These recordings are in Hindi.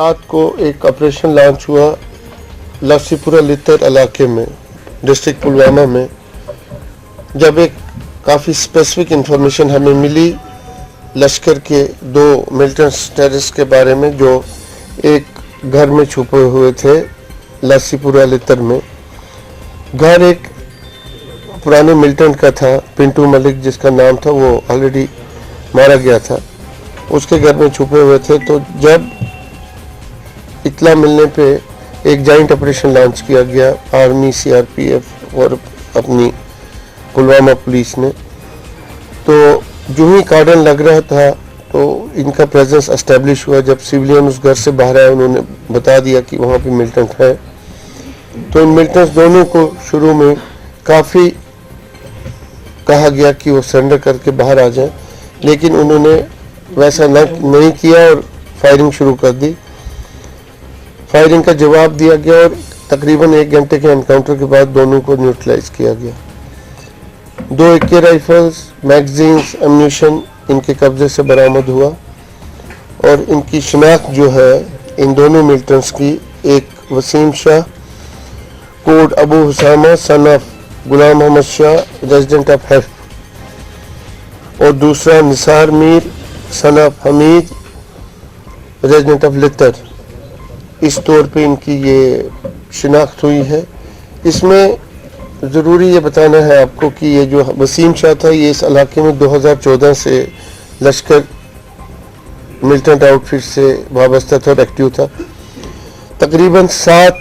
रात को एक ऑपरेशन लॉन्च हुआ लस्सीपुरा लितर इलाके में, डिस्ट्रिक्ट पुलवामा में। जब एक काफ़ी स्पेसिफिक इंफॉर्मेशन हमें मिली लश्कर के 2 मिलिटेंट्स टेररिस्ट के बारे में जो एक घर में छुपे हुए थे लस्सीपुरा लितर में। घर एक पुराने मिलिटेंट का था, पिंटू मलिक जिसका नाम था, वो ऑलरेडी मारा गया था, उसके घर में छुपे हुए थे। तो जब इत्ला मिलने पे एक जॉइंट ऑपरेशन लॉन्च किया गया आर्मी, सीआरपीएफ और अपनी पुलवामा पुलिस ने। तो जो ही कार्डन लग रहा था तो इनका प्रेजेंस एस्टेब्लिश हुआ। जब सिविलियन उस घर से बाहर आए उन्होंने बता दिया कि वहाँ पे मिलिटेंट है। तो इन मिलिटेंट्स दोनों को शुरू में काफ़ी कहा गया कि वो सरेंडर करके बाहर आ जाएं, लेकिन उन्होंने वैसा नहीं किया और फायरिंग शुरू कर दी। फायरिंग का जवाब दिया गया और तकरीबन 1 घंटे के एनकाउंटर के बाद दोनों को न्यूट्रलाइज किया गया। 2 AK राइफल्स, मैगजीन्स, एम्यूनिशन इनके कब्जे से बरामद हुआ और इनकी शिनाख्त जो है इन दोनों मिलिटेंट्स की, एक Wasim Shah code Abu Husama son of Ghulam Mohammad Shah resident of Haff, और दूसरा Nisar Mir son of Hamid resident of Litter. इस तौर पे इनकी ये शिनाख्त हुई है। इसमें ज़रूरी ये बताना है आपको कि ये जो वसीम शाह था ये इस इलाके में 2014 से लश्कर मिलिटेंट आउटफिट से वाबस्ता था और एक्टिव था। तकरीबन 7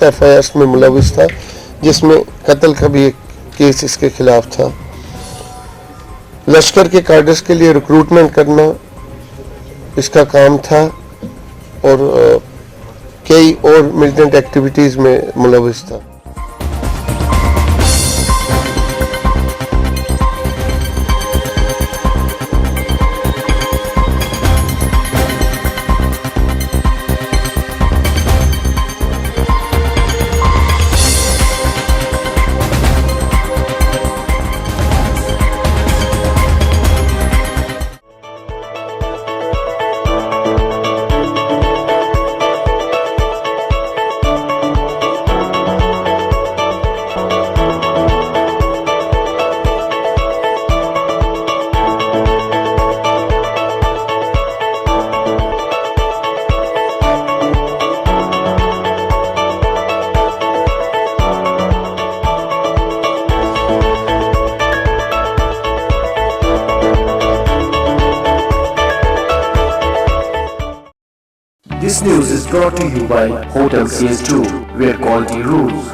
FIRs में मुलविस था, जिसमें कत्ल का भी एक केस इसके खिलाफ था। लश्कर के कार्डर्स के लिए रिक्रूटमेंट करना इसका काम था और कई और मिलिटेंट एक्टिविटीज़ में मुलविस था। This news is brought to you by Hotel CS2, where quality rules.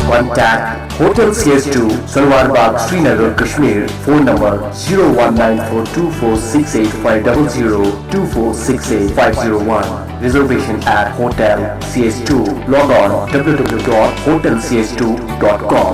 Contact Hotel CS2, Salwar Bagh, Srinagar, Kashmir. Phone number 0194246850 24685001. Reservation at Hotel CS2. Log on www.hotelcs2.com.